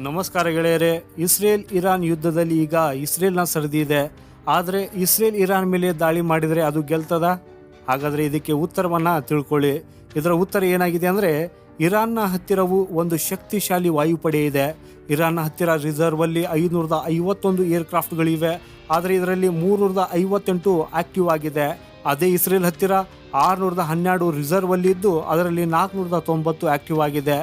ನಮಸ್ಕಾರ ಗೆಳೆಯರೆ. Israel Iran ಯುದ್ಧದಲ್ಲಿ ಈಗ ಇಸ್ರೇಲ್ನ ಸರದಿ ಇದೆ. ಆದರೆ ಇಸ್ರೇಲ್ ಇರಾನ್ ಮೇಲೆ ದಾಳಿ ಮಾಡಿದರೆ ಅದು ಗೆಲ್ತದ? ಹಾಗಾದರೆ ಇದಕ್ಕೆ ಉತ್ತರವನ್ನು ತಿಳ್ಕೊಳ್ಳಿ. ಇದರ ಉತ್ತರ ಏನಾಗಿದೆ ಅಂದರೆ, ಇರಾನ್ನ ಹತ್ತಿರವು ಒಂದು ಶಕ್ತಿಶಾಲಿ ವಾಯುಪಡೆ ಇದೆ. ಇರಾನ್ನ ಹತ್ತಿರ ರಿಸರ್ವಲ್ಲಿ 551 ಏರ್ಕ್ರಾಫ್ಟ್ಗಳಿವೆ. ಆದರೆ ಇದರಲ್ಲಿ 358 ಆಕ್ಟಿವ್ ಆಗಿದೆ. ಅದೇ ಇಸ್ರೇಲ್ ಹತ್ತಿರ 612 ರಿಸರ್ವಲ್ಲಿ ಇದ್ದು ಅದರಲ್ಲಿ 490 ಆಕ್ಟಿವ್ ಆಗಿದೆ.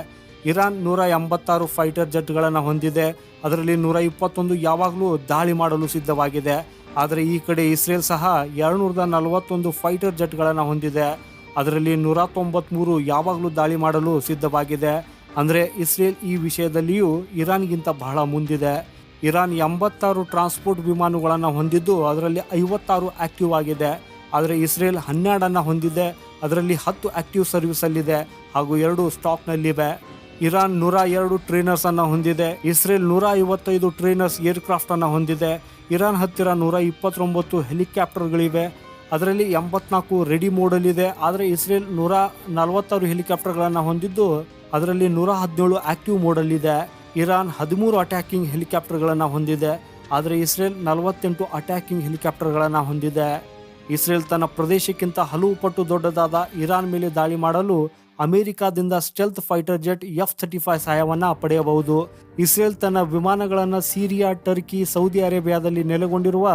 ಇರಾನ್ 186 ಫೈಟರ್ ಜೆಟ್ಗಳನ್ನು ಹೊಂದಿದೆ. ಅದರಲ್ಲಿ 121 ಯಾವಾಗಲೂ ದಾಳಿ ಮಾಡಲು ಸಿದ್ಧವಾಗಿದೆ. ಆದರೆ ಈ ಕಡೆ ಇಸ್ರೇಲ್ ಸಹ 241 ಫೈಟರ್ ಜೆಟ್ಗಳನ್ನು ಹೊಂದಿದೆ. ಅದರಲ್ಲಿ 193 ಯಾವಾಗಲೂ ದಾಳಿ ಮಾಡಲು ಸಿದ್ಧವಾಗಿದೆ. ಅಂದರೆ ಇಸ್ರೇಲ್ ಈ ವಿಷಯದಲ್ಲಿಯೂ ಇರಾನ್ಗಿಂತ ಬಹಳ ಮುಂದಿದೆ. ಇರಾನ್ 86 ಟ್ರಾನ್ಸ್ಪೋರ್ಟ್ ವಿಮಾನಗಳನ್ನು ಹೊಂದಿದ್ದು ಅದರಲ್ಲಿ 56 ಆಕ್ಟಿವ್ ಆಗಿದೆ. ಆದರೆ ಇಸ್ರೇಲ್ 12 ಹೊಂದಿದೆ. ಅದರಲ್ಲಿ 10 ಆಕ್ಟಿವ್ ಸರ್ವಿಸಲ್ಲಿದೆ ಹಾಗೂ 2 ಸ್ಟಾಕ್ನಲ್ಲಿವೆ. ಇರಾನ್ 102 ಟ್ರೈನರ್ಸ್ ಅನ್ನು ಹೊಂದಿದೆ. ಇಸ್ರೇಲ್ 155 ಟ್ರೈನರ್ಸ್ ಏರ್ಕ್ರಾಫ್ಟ್ ಅನ್ನು ಹೊಂದಿದೆ. ಇರಾನ್ ಹತ್ತಿರ 129 ಹೆಲಿಕಾಪ್ಟರ್ಗಳಿವೆ. ಅದರಲ್ಲಿ 84 ರೆಡಿ ಮೋಡಲ್ಲಿದೆ. ಆದರೆ ಇಸ್ರೇಲ್ 146 ಹೆಲಿಕಾಪ್ಟರ್ಗಳನ್ನು ಹೊಂದಿದ್ದು ಅದರಲ್ಲಿ 117 ಆಕ್ಟಿವ್ ಮೋಡಲ್ಲಿದೆ. ಇರಾನ್ 13 ಅಟ್ಯಾಕಿಂಗ್ ಹೆಲಿಕಾಪ್ಟರ್ಗಳನ್ನು ಹೊಂದಿದೆ. ಆದರೆ ಇಸ್ರೇಲ್ 48 ಅಟ್ಯಾಕಿಂಗ್ ಹೆಲಿಕಾಪ್ಟರ್ಗಳನ್ನು ಹೊಂದಿದೆ. ಇಸ್ರೇಲ್ ತನ್ನ ಪ್ರದೇಶಕ್ಕಿಂತ ಹಲವು ಪಟ್ಟು ದೊಡ್ಡದಾದ ಇರಾನ್ ಮೇಲೆ ದಾಳಿ ಮಾಡಲು ಅಮೆರಿಕಾದಿಂದ ಸ್ಟೆಲ್ತ್ ಫೈಟರ್ ಜೆಟ್ F-35 ಸಹಾಯವನ್ನು ಪಡೆಯಬಹುದು. ಇಸ್ರೇಲ್ ತನ್ನ ವಿಮಾನಗಳನ್ನು ಸಿರಿಯಾ, ಟರ್ಕಿ, ಸೌದಿ ಅರೇಬಿಯಾದಲ್ಲಿ ನೆಲೆಗೊಂಡಿರುವ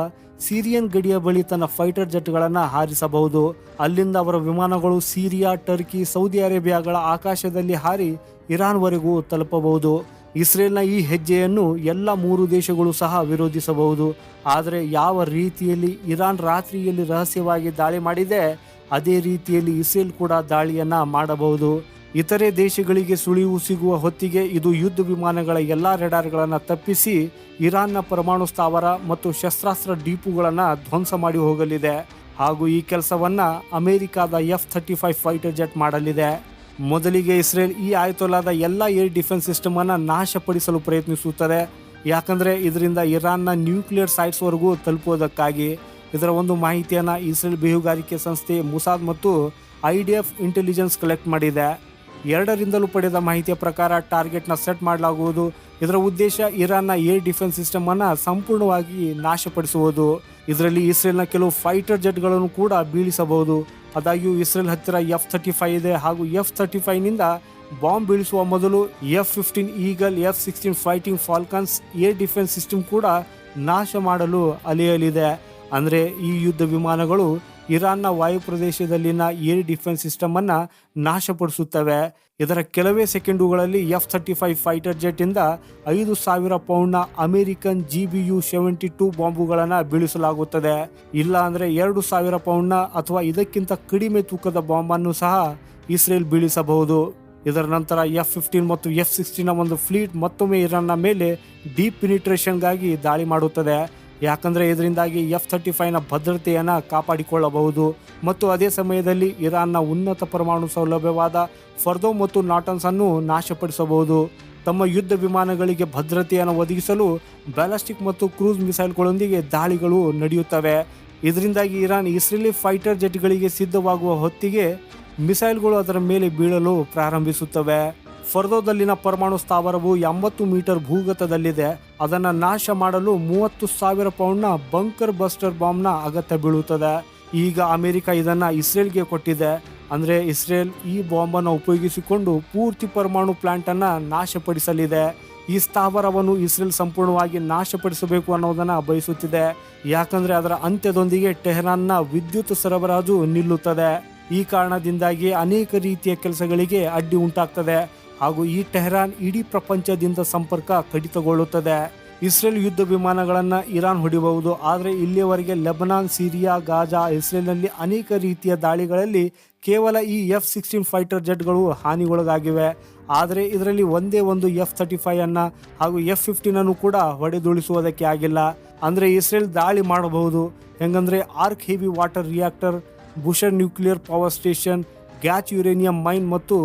ಸಿರಿಯನ್ ಗಡಿಯ ಬಳಿ ತನ್ನ ಫೈಟರ್ ಜೆಟ್ಗಳನ್ನು ಹಾರಿಸಬಹುದು. ಅಲ್ಲಿಂದ ಅವರ ವಿಮಾನಗಳು ಸಿರಿಯಾ, ಟರ್ಕಿ, ಸೌದಿ ಅರೇಬಿಯಾಗಳ ಆಕಾಶದಲ್ಲಿ ಹಾರಿ ಇರಾನ್ವರೆಗೂ ತಲುಪಬಹುದು. ಇಸ್ರೇಲ್ನ ಈ ಹೆಜ್ಜೆಯನ್ನು ಎಲ್ಲ 3 ದೇಶಗಳು ಸಹ ವಿರೋಧಿಸಬಹುದು. ಆದರೆ ಯಾವ ರೀತಿಯಲ್ಲಿ ಇರಾನ್ ರಾತ್ರಿಯಲ್ಲಿ ರಹಸ್ಯವಾಗಿ ದಾಳಿ ಮಾಡಿದೆ, ಅದೇ ರೀತಿಯಲ್ಲಿ ಇಸ್ರೇಲ್ ಕೂಡ ದಾಳಿಯನ್ನ ಮಾಡಬಹುದು. ಇತರೆ ದೇಶಗಳಿಗೆ ಸುಳಿವು ಸಿಗುವ ಹೊತ್ತಿಗೆ ಇದು ಯುದ್ಧ ವಿಮಾನಗಳ ಎಲ್ಲಾ ರೆಡಾರ್ಗಳನ್ನು ತಪ್ಪಿಸಿ ಇರಾನ್ನ ಪರಮಾಣು ಸ್ಥಾವರ ಮತ್ತು ಶಸ್ತ್ರಾಸ್ತ್ರ ಡೀಪುಗಳನ್ನು ಧ್ವಂಸ ಮಾಡಿ ಹೋಗಲಿದೆ. ಹಾಗೂ ಈ ಕೆಲಸವನ್ನ ಅಮೆರಿಕಾದ F-35 ಫೈಟರ್ ಜೆಟ್ ಮಾಡಲಿದೆ. ಮೊದಲಿಗೆ ಇಸ್ರೇಲ್ ಈ ಆಯತೊಲಾದ ಎಲ್ಲ ಏರ್ ಡಿಫೆನ್ಸ್ ಸಿಸ್ಟಮ್ ಅನ್ನು ನಾಶಪಡಿಸಲು ಪ್ರಯತ್ನಿಸುತ್ತದೆ. ಯಾಕಂದ್ರೆ ಇದರಿಂದ ಇರಾನ್ನ ನ್ಯೂಕ್ಲಿಯರ್ ಸೈಟ್ಸ್ವರೆಗೂ ತಲುಪುವುದಕ್ಕಾಗಿ. ಇದರ ಒಂದು ಮಾಹಿತಿಯನ್ನು ಇಸ್ರೇಲ್ ಬೇಹುಗಾರಿಕೆ ಸಂಸ್ಥೆ ಮುಸಾದ್ ಮತ್ತು IDF ಇಂಟೆಲಿಜೆನ್ಸ್ ಕಲೆಕ್ಟ್ ಮಾಡಿದೆ. ಎರಡರಿಂದಲೂ ಪಡೆದ ಮಾಹಿತಿಯ ಪ್ರಕಾರ ಟಾರ್ಗೆಟ್ನ ಸೆಟ್ ಮಾಡಲಾಗುವುದು. ಇದರ ಉದ್ದೇಶ ಇರಾನ್ನ ಏರ್ ಡಿಫೆನ್ಸ್ ಸಿಸ್ಟಮ್ ಅನ್ನು ಸಂಪೂರ್ಣವಾಗಿ ನಾಶಪಡಿಸುವುದು. ಇದರಲ್ಲಿ ಇಸ್ರೇಲ್ನ ಕೆಲವು ಫೈಟರ್ ಜೆಟ್ಗಳನ್ನು ಕೂಡ ಬೀಳಿಸಬಹುದು. ಆದಾಗ್ಯೂ ಇಸ್ರೇಲ್ ಹತ್ತಿರ F-35 ಇದೆ ಹಾಗೂ F-35ನಿಂದ ಬಾಂಬ್ ಬೀಳಿಸುವ ಮೊದಲು F-15 eagle, F-16 fighting falcons air defence system ಕೂಡ ನಾಶ ಮಾಡಲು ಅಲೆಯಲಿದೆ. ಅಂದರೆ ಈ ಯುದ್ಧ ವಿಮಾನಗಳು ಇರಾನ್ನ ವಾಯು ಪ್ರದೇಶದಲ್ಲಿನ ಏರ್ ಡಿಫೆನ್ಸ್ ಸಿಸ್ಟಮ್ ಅನ್ನ ನಾಶಪಡಿಸುತ್ತವೆ. ಇದರ ಕೆಲವೇ ಸೆಕೆಂಡುಗಳಲ್ಲಿ F-35 ಫೈಟರ್ ಜೆಟ್ ಇಂದ 5,000 ಪೌಂಡ್ನ ಅಮೆರಿಕನ್ GBU-72 ಬಾಂಬುಗಳನ್ನು ಬೀಳಿಸಲಾಗುತ್ತದೆ. ಇಲ್ಲ ಅಂದ್ರೆ 2,000 ಪೌಂಡ್ನ ಅಥವಾ ಇದಕ್ಕಿಂತ ಕಡಿಮೆ ತೂಕದ ಬಾಂಬನ್ನು ಸಹ ಇಸ್ರೇಲ್ ಬೀಳಿಸಬಹುದು. ಇದರ ನಂತರ F-15 ಮತ್ತು F-16ನ ಒಂದು ಫ್ಲೀಟ್ ಮತ್ತೊಮ್ಮೆ ಇರಾನ್ನ ಮೇಲೆ ಡೀಪ್ ಪೆನಿಟ್ರೇಷನ್ಗಾಗಿ ದಾಳಿ ಮಾಡುತ್ತದೆ. ಯಾಕಂದರೆ ಇದರಿಂದಾಗಿ F-35ನ ಭದ್ರತೆಯನ್ನು ಕಾಪಾಡಿಕೊಳ್ಳಬಹುದು ಮತ್ತು ಅದೇ ಸಮಯದಲ್ಲಿ ಇರಾನ್ನ ಉನ್ನತ ಪರಮಾಣು ಸೌಲಭ್ಯವಾದ ಫರ್ದೋ ಮತ್ತು ನಾಟನ್ಸ್ ಅನ್ನು ನಾಶಪಡಿಸಬಹುದು. ತಮ್ಮ ಯುದ್ಧ ವಿಮಾನಗಳಿಗೆ ಭದ್ರತೆಯನ್ನು ಒದಗಿಸಲು ಬ್ಯಾಲಿಸ್ಟಿಕ್ ಮತ್ತು ಕ್ರೂಸ್ ಮಿಸೈಲ್ಗಳೊಂದಿಗೆ ದಾಳಿಗಳು ನಡೆಯುತ್ತವೆ. ಇದರಿಂದಾಗಿ ಇರಾನ್ ಇಸ್ರೇಲಿ ಫೈಟರ್ ಜೆಟ್ಗಳಿಗೆ ಸಿದ್ಧವಾಗುವ ಹೊತ್ತಿಗೆ ಮಿಸೈಲ್ಗಳು ಅದರ ಮೇಲೆ ಬೀಳಲು ಪ್ರಾರಂಭಿಸುತ್ತವೆ. ಫರ್ದೋದಲ್ಲಿನ ಪರಮಾಣು ಸ್ಥಾವರವು 80 ಮೀಟರ್ ಭೂಗತದಲ್ಲಿದೆ. ಅದನ್ನು ನಾಶ ಮಾಡಲು 30,000 ಪೌಂಡ್ನ ಬಂಕರ್ ಬಸ್ಟರ್ ಬಾಂಬ್ನ ಅಗತ್ಯ ಬೀಳುತ್ತದೆ. ಈಗ ಅಮೆರಿಕ ಇದನ್ನು ಇಸ್ರೇಲ್ಗೆ ಕೊಟ್ಟಿದೆ. ಅಂದರೆ ಇಸ್ರೇಲ್ ಈ ಬಾಂಬನ್ನು ಉಪಯೋಗಿಸಿಕೊಂಡು ಪೂರ್ತಿ ಪರಮಾಣು ಪ್ಲಾಂಟನ್ನು ನಾಶಪಡಿಸಲಿದೆ. ಈ ಸ್ಥಾವರವನ್ನು ಇಸ್ರೇಲ್ ಸಂಪೂರ್ಣವಾಗಿ ನಾಶಪಡಿಸಬೇಕು ಅನ್ನೋದನ್ನು ಬಯಸುತ್ತಿದೆ. ಯಾಕಂದರೆ ಅದರ ಅಂತ್ಯದೊಂದಿಗೆ ಟೆಹರಾನ್ನ ವಿದ್ಯುತ್ ಸರಬರಾಜು ನಿಲ್ಲುತ್ತದೆ. ಈ ಕಾರಣದಿಂದಾಗಿ ಅನೇಕ ರೀತಿಯ ಕೆಲಸಗಳಿಗೆ ಅಡ್ಡಿ ಉಂಟಾಗ್ತದೆ ಹಾಗೂ ಈ ಟೆಹರಾನ್ ಇಡೀ ಪ್ರಪಂಚದಿಂದ ಸಂಪರ್ಕ ಕಡಿತಗೊಳ್ಳುತ್ತದೆ. ಇಸ್ರೇಲ್ ಯುದ್ಧ ವಿಮಾನಗಳನ್ನು ಇರಾನ್ ಹೊಡಿಬಹುದು. ಆದರೆ ಇಲ್ಲಿಯವರೆಗೆ ಲೆಬನಾನ್, ಸಿರಿಯಾ, ಗಾಜಾ, ಇಸ್ರೇಲ್ನಲ್ಲಿ ಅನೇಕ ರೀತಿಯ ದಾಳಿಗಳಲ್ಲಿ ಕೇವಲ ಈ F-16 ಫೈಟರ್ ಜೆಟ್ಗಳು ಹಾನಿಗೊಳಗಾಗಿವೆ. ಆದರೆ ಇದರಲ್ಲಿ ಒಂದೇ ಒಂದು F-35 ಅನ್ನು ಹಾಗೂ F-15 ಅನ್ನು ಕೂಡ ಹೊಡೆದುಳಿಸುವುದಕ್ಕೆ ಆಗಿಲ್ಲ. ಅಂದರೆ ಇಸ್ರೇಲ್ ದಾಳಿ ಮಾಡಬಹುದು. ಹೆಂಗಂದ್ರೆ Arak heavy water reactor, Bushehr nuclear power station, Gachin uranium mine ಮತ್ತು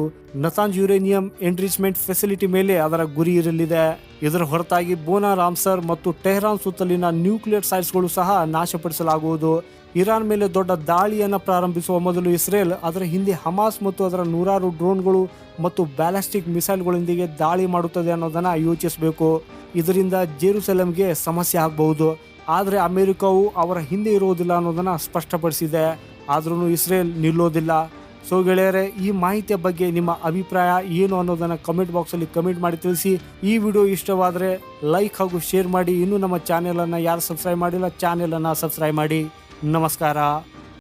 ನತಾಂಜ್ ಯುರೇನಿಯಂ ಎನ್ರಿಚ್ಮೆಂಟ್ ಫೆಸಿಲಿಟಿ ಮೇಲೆ ಅದರ ಗುರಿ ಇರಲಿದೆ. ಇದರ ಹೊರತಾಗಿ ಬೋನಾ, ರಾಮ್ಸರ್ ಮತ್ತು ಟೆಹರಾನ್ ಸುತ್ತಲಿನ ನ್ಯೂಕ್ಲಿಯರ್ ಸೈಟ್ಸ್ಗಳು ಸಹ ನಾಶಪಡಿಸಲಾಗುವುದು. ಇರಾನ್ ಮೇಲೆ ದೊಡ್ಡ ದಾಳಿಯನ್ನು ಪ್ರಾರಂಭಿಸುವ ಮೊದಲು ಇಸ್ರೇಲ್ ಅದರ ಹಿಂದೆ ಹಮಾಸ್ ಮತ್ತು ಅದರ ನೂರಾರು ಡ್ರೋನ್ಗಳು ಮತ್ತು ಬ್ಯಾಲಿಸ್ಟಿಕ್ ಮಿಸೈಲ್ಗಳೊಂದಿಗೆ ದಾಳಿ ಮಾಡುತ್ತದೆ ಅನ್ನೋದನ್ನು ಯೋಚಿಸಬೇಕು. ಇದರಿಂದ ಜೆರುಸಲೆಂಗೆ ಸಮಸ್ಯೆ ಆಗಬಹುದು. ಆದರೆ ಅಮೆರಿಕವು ಅವರ ಹಿಂದೆ ಇರುವುದಿಲ್ಲ ಅನ್ನೋದನ್ನು ಸ್ಪಷ್ಟಪಡಿಸಿದೆ. ಆದ್ರೂ ಇಸ್ರೇಲ್ ನಿಲ್ಲೋದಿಲ್ಲ. ಸೊ ಗೆಳೆಯರೆ, ಈ ಮಾಹಿತಿಯ ಬಗ್ಗೆ ನಿಮ್ಮ ಅಭಿಪ್ರಾಯ ಏನು ಅನ್ನೋದನ್ನು ಕಮೆಂಟ್ ಬಾಕ್ಸಲ್ಲಿ ಕಮೆಂಟ್ ಮಾಡಿ ತಿಳಿಸಿ. ಈ ವಿಡಿಯೋ ಇಷ್ಟವಾದರೆ ಲೈಕ್ ಹಾಗೂ ಶೇರ್ ಮಾಡಿ. ಇನ್ನೂ ನಮ್ಮ ಚಾನೆಲನ್ನು ಯಾರು ಸಬ್ಸ್ಕ್ರೈಬ್ ಮಾಡಿಲ್ಲ ಚಾನೆಲನ್ನು ಸಬ್ಸ್ಕ್ರೈಬ್ ಮಾಡಿ. ನಮಸ್ಕಾರ.